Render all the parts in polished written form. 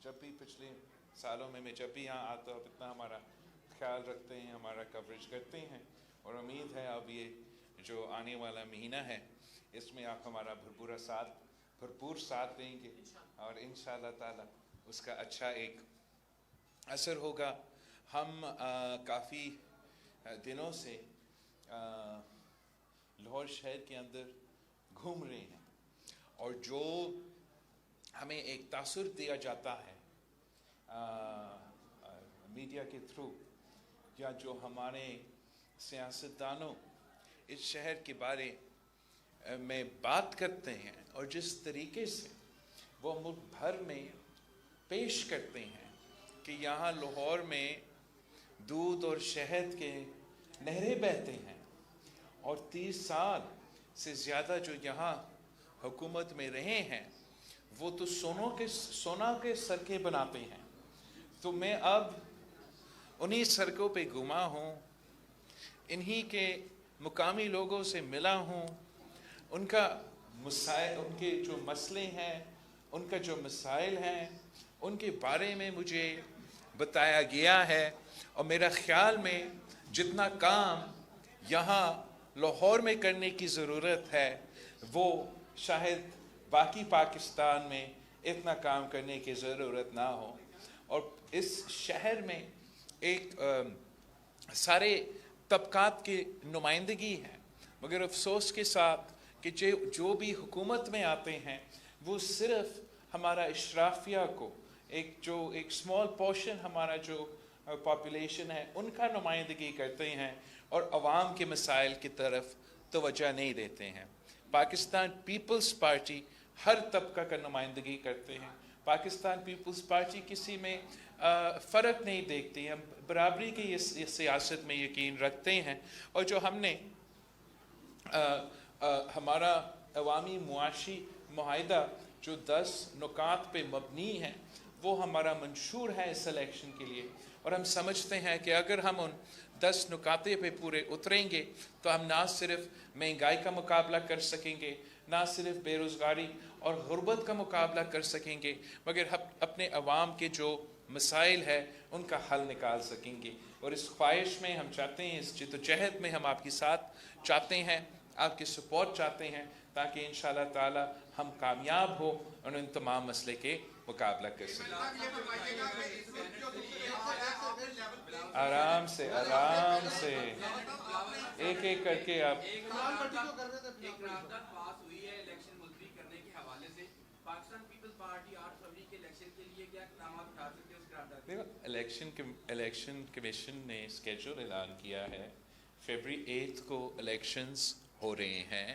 जब भी पिछले सालों में मैं जब भी यहाँ आता हूँ इतना हमारा ख्याल रखते हैं, हमारा कवरेज करते हैं, और उम्मीद है अब ये जो आने वाला महीना है इसमें आप हमारा भरपूर साथ देंगे और इंशाअल्लाह ताला उसका अच्छा एक असर होगा। हम काफ़ी दिनों से लाहौर शहर के अंदर घूम रहे हैं और जो हमें एक तासुर दिया जाता है मीडिया के थ्रू या जो हमारे सियासतदानों इस शहर के बारे में बात करते हैं और जिस तरीके से वो मुल्क भर में पेश करते हैं कि यहाँ लाहौर में दूध और शहद के नहरें बहते हैं और 30 साल से ज़्यादा जो यहाँ हुकूमत में रहे हैं वो तो सोना के सड़कें बनाते हैं। तो मैं अब उन्हीं सड़कों पे घुमा हूँ, इन्हीं के मुकामी लोगों से मिला हूँ, उनके जो मसले हैं, उनका जो मसाइल हैं, उनके बारे में मुझे बताया गया है। और मेरा ख्याल में जितना काम यहाँ लाहौर में करने की ज़रूरत है वो शायद बाकी पाकिस्तान में इतना काम करने की ज़रूरत ना हो। और इस शहर में एक सारे तबकात की नुमाइंदगी है, मगर अफसोस के साथ कि जो भी हुकूमत में आते हैं वो सिर्फ हमारा इशराफिया को एक स्मॉल पोर्शन हमारा जो पॉपुलेशन है उनका नुमाइंदगी करते हैं और अवाम के मसाइल की तरफ तवज्जो नहीं देते हैं। पाकिस्तान पीपल्स पार्टी हर तबका का नुमाइंदगी करते हैं। पाकिस्तान पीपल्स पार्टी किसी में फ़र्क नहीं देखती। हम बराबरी की इस सियासत में यकीन रखते हैं और जो हमने हमारा अवामी मुआशी मुआहिदा जो 10 नुकात पे मबनी है वो हमारा मंशूर है इस इलेक्शन के लिए। और हम समझते हैं कि अगर हम उन 10 नुकाते पे पूरे उतरेंगे तो हम ना सिर्फ महंगाई का मुकाबला कर सकेंगे, ना सिर्फ बेरोज़गारी और गुर्बत का मुकाबला कर सकेंगे, मगर हम अपने अवाम के जो मसाइल है उनका हल निकाल सकेंगे। और इस ख्वाहिश में हम चाहते हैं, इस जिद्दोजहद में हम आपके साथ चाहते हैं, आपकी सपोर्ट चाहते हैं, ताकि इंशाअल्लाह ताला हम कामयाब हो और इन तमाम मसले के मुकाबला कर सकें। आराम से एक एक करके आप इलेक्शन कमीशन ने स्केड्यूल ऐलान किया है। फरवरी 8 को इलेक्शंस हो रहे हैं।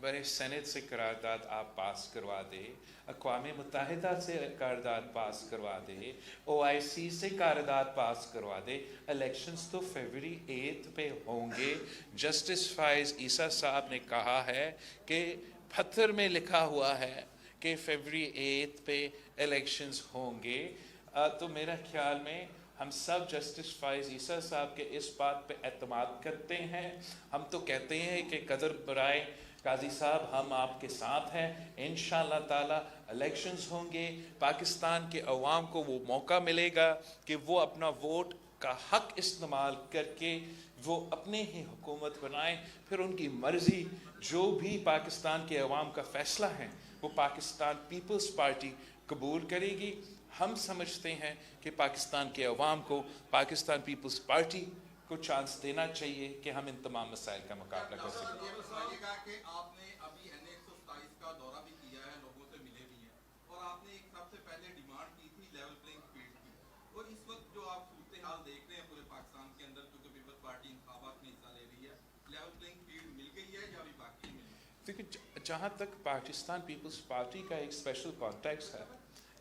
बड़े सेनेट से करारदाद आप पास करवा दे, अक़वाम मुत्तहिदा से करारदाद पास करवा दे, OIC से करारदाद पास करवा दे, इलेक्शंस तो फरवरी 8 पे होंगे। जस्टिस फाइज ईसा साहब ने कहा है कि पत्थर में लिखा हुआ है कि फरवरी 8 पे इलेक्शंस होंगे। तो मेरा ख्याल में हम सब जस्टिस फाइज ईसा साहब के इस बात पे एतमाद करते हैं। हम तो कहते हैं कि कदर बराए काजी साहब हम आपके साथ हैं। इंशाअल्लाह ताला इलेक्शंस होंगे, पाकिस्तान के अवाम को वो मौका मिलेगा कि वो अपना वोट का हक इस्तेमाल करके वो अपने ही हुकूमत बनाएं। फिर उनकी मर्ज़ी जो भी पाकिस्तान के अवाम का फ़ैसला है वो पाकिस्तान पीपल्स पार्टी कबूल करेगी। हम समझते हैं कि पाकिस्तान के अवाम को पाकिस्तान पीपल्स पार्टी को चांस देना चाहिए कि हम इन तमाम मसाइल का मुकाबला कर सकें। कि आपने अभी NA-127 का दौरा भी किया है, लोगों से मिले भी हैं और आपने एक सबसे पहले डिमांड की थी लेवल प्लेइंग फील्ड की। और इस वक्त जो आप सूरत हाल देख रहे हैं पूरे पाकिस्तान के अंदर, क्योंकि पीपल्स पार्टी इंतखाबात में हिस्सा ले रही है, लेवल प्लेइंग फील्ड मिल गई है या अभी बाकी है? देखिए, जहाँ तक पाकिस्तान पीपल्स पार्टी का एक स्पेशल कॉन्टेक्स्ट है,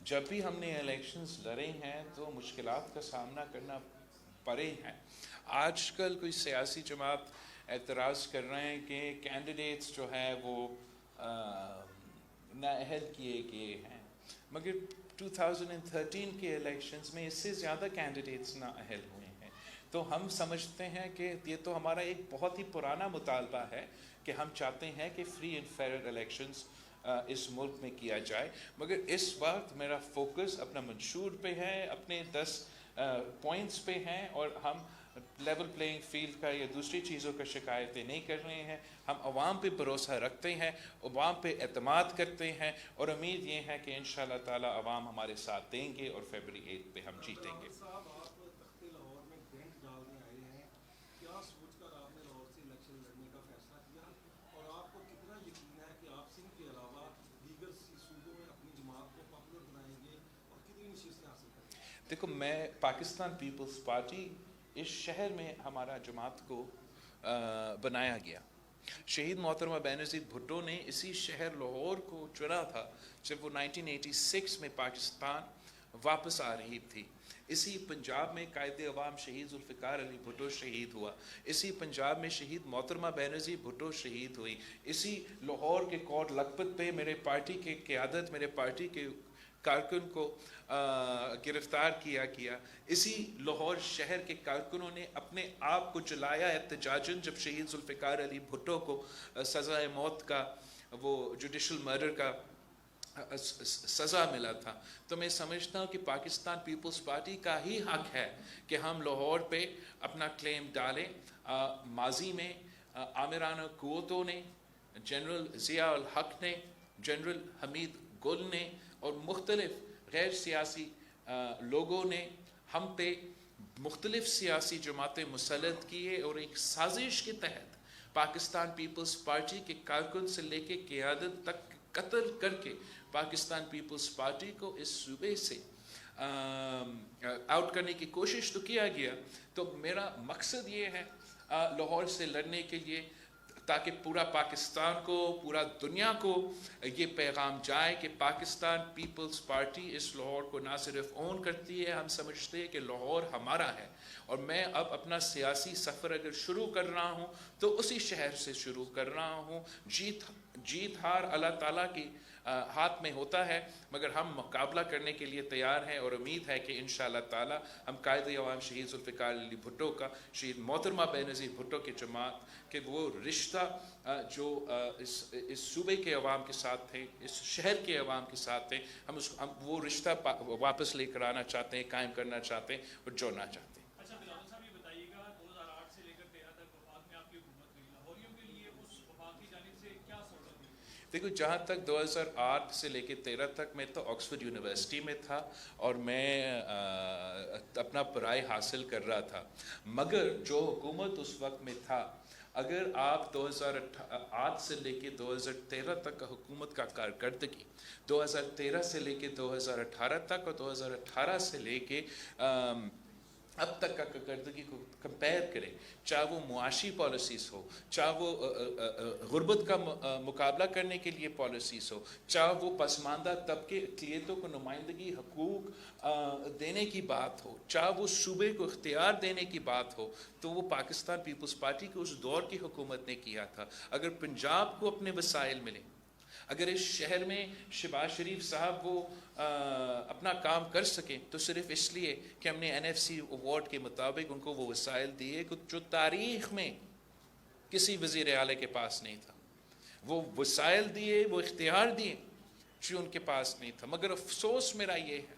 जब भी हमने इलेक्शंस लड़े हैं तो मुश्किलात का सामना करना पड़े हैं। आजकल कोई सियासी जमात एतराज़ कर रहे हैं कि कैंडिडेट्स जो हैं वो नाअहल किए गए हैं, मगर 2013 के इलेक्शंस में इससे ज़्यादा कैंडिडेट्स नाअहल हुए हैं। तो हम समझते हैं कि ये तो हमारा एक बहुत ही पुराना मुतालबा है कि हम चाहते हैं कि फ्री एंड फेयर इलेक्शंस इस मुल्क में किया जाए, मगर इस वक्त मेरा फोकस अपना मंशूर पे है, अपने 10 पॉइंट्स पे हैं, और हम लेवल प्लेइंग फील्ड का या दूसरी चीज़ों का शिकायतें नहीं कर रहे हैं। हम अवाम पे भरोसा रखते हैं, अवाम पे एतमाद करते हैं, और उम्मीद ये है कि इंशाअल्लाह ताला अवाम हमारे साथ देंगे और फरवरी 8 पे हम जीतेंगे। देखो, मैं पाकिस्तान पीपल्स पार्टी इस शहर में हमारा जमात को बनाया गया। शहीद मोहतरमा बेनज़ीर भुट्टो ने इसी शहर लाहौर को चुना था जब वो 1986 में पाकिस्तान वापस आ रही थी। इसी पंजाब में कायदे अवाम शहीद ज़ुल्फ़िकार अली भुट्टो शहीद हुआ, इसी पंजाब में शहीद मोहतरमा बेनज़ीर भुट्टो शहीद हुई, इसी लाहौर के कोट लखपत पे मेरे पार्टी के क़यादत, मेरे पार्टी के कारकुन को गिरफ्तार किया गया। इसी लाहौर शहर के कारकुनों ने अपने आप को जलाया एहतजाजन जब शहीद ज़ुल्फ़िकार अली भुट्टो को सज़ाए मौत का, वो जुडिशल मर्डर का सज़ा मिला था। तो मैं समझता हूँ कि पाकिस्तान पीपल्स पार्टी का ही हक है कि हम लाहौर पे अपना क्लेम डालें। माजी में आमिराना कुव्वतों ने, जनरल ज़िया उल हक ने, जनरल हमीद गुल ने और मुख्तलिफ गैर सियासी लोगों ने हम पे मुख्तलिफ सियासी जमातें मुसल्लत किए, और एक साजिश के तहत पाकिस्तान पीपल्स पार्टी के कारकुन से लेके क़यादत तक कत्ल करके पाकिस्तान पीपल्स पार्टी को इस सूबे से आउट करने की कोशिश तो किया गया। तो मेरा मकसद ये है लाहौर से लड़ने के लिए, ताकि पूरा पाकिस्तान को, पूरा दुनिया को ये पैगाम जाए कि पाकिस्तान पीपल्स पार्टी इस लाहौर को ना सिर्फ ओन करती है, हम समझते हैं कि लाहौर हमारा है। और मैं अब अपना सियासी सफ़र अगर शुरू कर रहा हूँ तो उसी शहर से शुरू कर रहा हूँ। जीत हार अल्लाह ताला की हाथ में होता है, मगर हम मुकाबला करने के लिए तैयार हैं, और उम्मीद है कि इंशाअल्लाह ताला हम कायदे अवाम शहीद ज़ुल्फ़िकार अली भुट्टो का, शहीद मोहतरमा बेनज़ीर भुट्टो की जमात के वो रिश्ता जो इस सूबे के अवाम के साथ थे, इस शहर के अवाम के साथ थे, हम वो रिश्ता वापस लेकर आना चाहते हैं, कायम करना चाहते हैं और जोड़ना चाहते हैं। देखो, जहाँ तक 2008 से लेकर 13 तक मैं तो ऑक्सफोर्ड यूनिवर्सिटी में था और मैं अपना पढ़ाई हासिल कर रहा था, मगर जो हुकूमत उस वक्त में था, अगर आप 2008 से लेकर 2013 तक का हुकूमत का कारकर्दगी 2013 से लेकर 2018 तक और 2018 से लेकर अब तक का कारकर्दगी को कंपेयर करें, चाहे वो मुआशी पॉलिसीज़ हो, चाहे वो गुर्बत का मुकाबला करने के लिए पॉलिसीज़ हो, चाहे वो पसमानदा तबके अक़लियतों को नुमाइंदगी हकूक़ देने की बात हो, चाहे वो सूबे को इख्तियार देने की बात हो, तो वो पाकिस्तान पीपल्स पार्टी के उस दौर की हुकूमत ने किया था। अगर पंजाब को अपने वसाइल मिले, अगर इस शहर में शहबाज शरीफ साहब वो अपना काम कर सकें, तो सिर्फ इसलिए कि हमने NFC अवार्ड के मुताबिक उनको वो वसाइल दिए जो तारीख़ में किसी वज़ीर आला के पास नहीं था। वो वसाइल दिए, वो इख्तियार दिए जो उनके पास नहीं था। मगर अफसोस मेरा ये है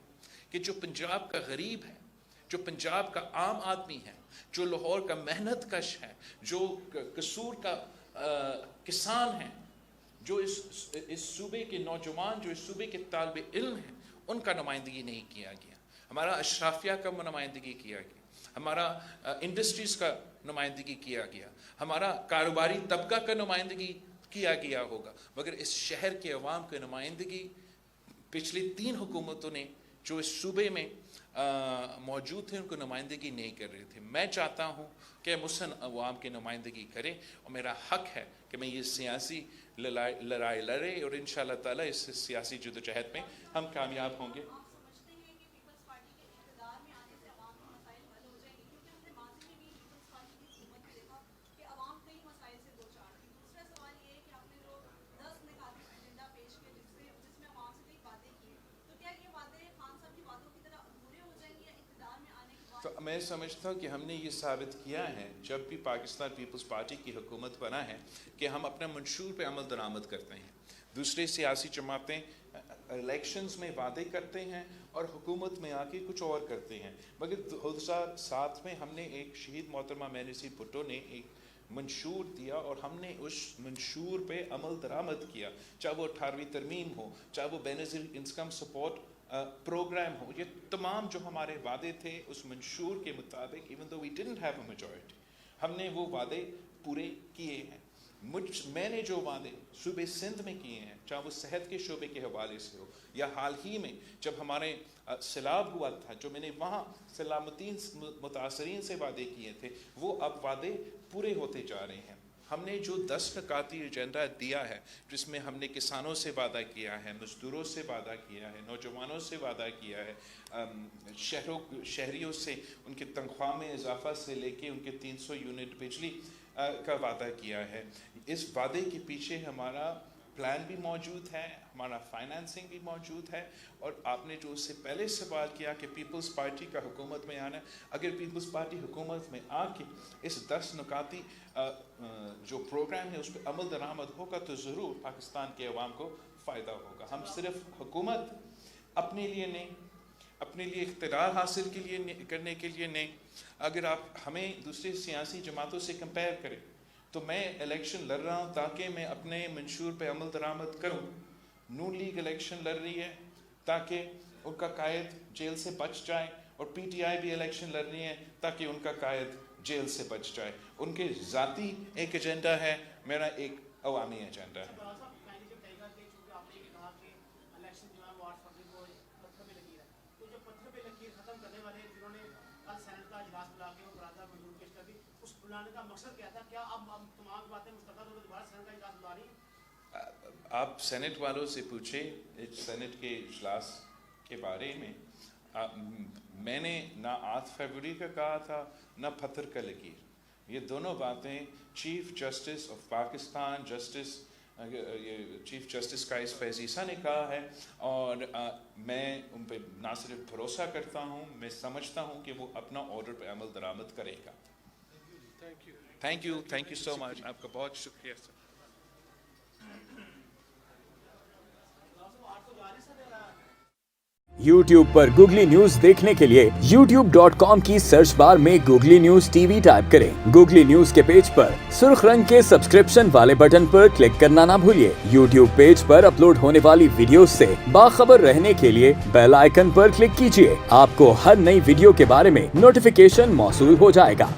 कि जो पंजाब का गरीब है, जो पंजाब का आम आदमी है, जो लाहौर का मेहनत कश है, जो कसूर का किसान है, जो इस सूबे के नौजवान, जो इस सूबे के तालिब इल्म हैं, उनका नुमाइंदगी नहीं किया गया। हमारा अशराफिया का नुमाइंदगी किया गया, हमारा इंडस्ट्रीज़ का नुमाइंदगी किया गया, हमारा कारोबारी तबका का नुमाइंदगी किया गया होगा, मगर इस शहर के अवाम की नुमाइंदगी पिछली 3 हुकूमतों ने जो इस सूबे में मौजूद थे उनको नुमाइंदगी नहीं कर रहे थे। मैं चाहता हूँ कि मुस्लिम अवाम की नुमाइंदगी करें, और मेरा हक है कि मैं ये सियासी लड़ाई लड़े, और इंशाअल्लाह ताला इस सियासी जदोजहद में हम कामयाब होंगे। तो मैं समझता हूँ कि हमने ये साबित किया है जब भी पाकिस्तान पीपल्स पार्टी की हुकूमत बना है कि हम अपने मंशूर पे अमल दरामद करते हैं। दूसरे सियासी जमातें इलेक्शंस में वादे करते हैं और हुकूमत में आके कुछ और करते हैं, मगर 2007 में हमने एक शहीद मोहतरमा मैनेसी भुट्टो ने एक मंशूर दिया और हमने उस मंशूर पे अमल दरामद किया, चाहे वो 18वीं तरमीम हो, चाहे वो बेनज़ीर इनकम सपोर्ट प्रोग्राम हो, ये तमाम जो हमारे वादे थे उस मंशूर के मुताबिक, even though we didn't have a majority, हमने वो वादे पूरे किए हैं। मैंने जो वादे सूबे सिंध में किए हैं, चाहे वो सेहत के शोबे के हवाले से हो या हाल ही में जब हमारे सैलाब हुआ था, जो मैंने वहाँ सलामतीन मुतासरीन से वादे किए थे, वो अब वादे पूरे होते जा रहे हैं। हमने जो 10 नकाती एजेंडा दिया है, जिसमें हमने किसानों से वादा किया है, मजदूरों से वादा किया है, नौजवानों से वादा किया है, शहरियों से उनकी तनख्वाह में इजाफा से लेके उनके 300 यूनिट बिजली का वादा किया है। इस वादे के पीछे हमारा प्लान भी मौजूद है, हमारा फाइनेंसिंग भी मौजूद है। और आपने जो उससे पहले सवाल किया कि पीपल्स पार्टी का हुकूमत में आना, अगर पीपल्स पार्टी हुकूमत में आके इस 10 नुकाती जो प्रोग्राम है उस पर अमल दरामद होगा तो ज़रूर पाकिस्तान के अवाम को फ़ायदा होगा। हम सिर्फ हुकूमत अपने लिए नहीं, अपने लिए इख्तियार हासिल के लिए करने के लिए नहीं, अगर आप हमें दूसरे सियासी जमातों से कंपेयर करें तो मैं इलेक्शन लड़ रहा हूँ ताकि मैं अपने मंशूर पे अमल दरामद करूँ। नून लीग इलेक्शन लड़ रही है ताकि उनका कायद जेल से बच जाए, और पीटीआई भी इलेक्शन लड़ रही है ताकि उनका कायद जेल से बच जाए। उनके ज़ाती एक एजेंडा है, मेरा एक अवामी एजेंडा है। आप सेनेट वालों से पूछे सेनेट के इजलास के बारे में। मैंने ना 8 फरवरी का कहा था ना पत्थर का लकीर, ये दोनों बातें chief justice of Pakistan chief justice काइस फैज़ीसा ने कहा है, और मैं उन पर ना सिर्फ भरोसा करता हूँ, मैं समझता हूँ कि वो अपना ऑर्डर पर अमल दरामद करेगा। थैंक यू सो मच, आपका बहुत शुक्रिया सर। YouTube पर गूगली न्यूज देखने के लिए youtube.com की सर्च बार में गूगली न्यूज टीवी टाइप करें। गूगली न्यूज के पेज पर सुर्ख रंग के सब्सक्रिप्शन वाले बटन पर क्लिक करना ना भूलिए। YouTube पेज पर अपलोड होने वाली वीडियोस से बाखबर रहने के लिए बेल आइकन पर क्लिक कीजिए। आपको हर नई वीडियो के बारे में नोटिफिकेशन मौसूल हो जाएगा।